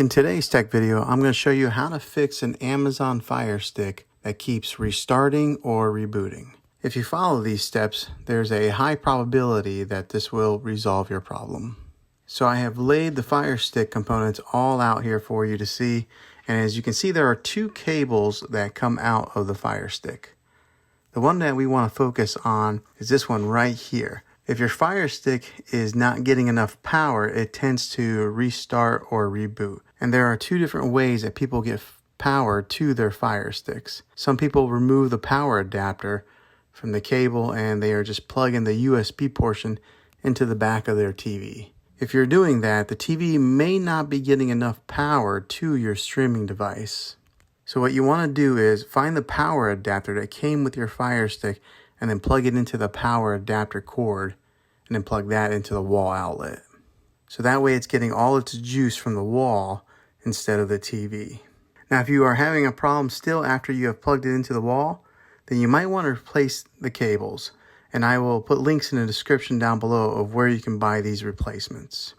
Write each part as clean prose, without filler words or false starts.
In today's tech video, I'm going to show you how to fix an Amazon Fire Stick that keeps restarting or rebooting. If you follow these steps, there's a high probability that this will resolve your problem. So I have laid the Fire Stick components all out here for you to see, and as you can see, there are two cables that come out of the Fire Stick. The one that we want to focus on is this one right here. If your Fire Stick is not getting enough power, it tends to restart or reboot. And there are two different ways that people get power to their Fire Sticks. Some people remove the power adapter from the cable and they are just plugging the USB portion into the back of their TV. If you're doing that, the TV may not be getting enough power to your streaming device. So what you want to do is find the power adapter that came with your Fire Stick and then plug it into the power adapter cord and then plug that into the wall outlet. So that way it's getting all its juice from the wall instead of the TV. Now if you are having a problem still after you have plugged it into the wall, then you might want to replace the cables. And I will put links in the description down below of where you can buy these replacements.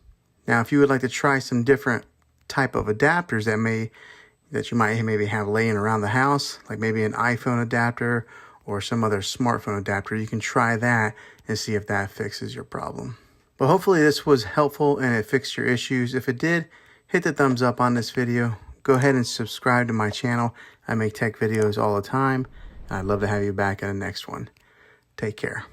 Now if you would like to try some different type of adapters that you might maybe have laying around the house, like maybe an iPhone adapter or some other smartphone adapter, you can try that and see if that fixes your problem. But hopefully this was helpful and it fixed your issues. If it did, hit the thumbs up on this video. Go ahead and subscribe to my channel. I make tech videos all the time, and I'd love to have you back in the next one. Take care.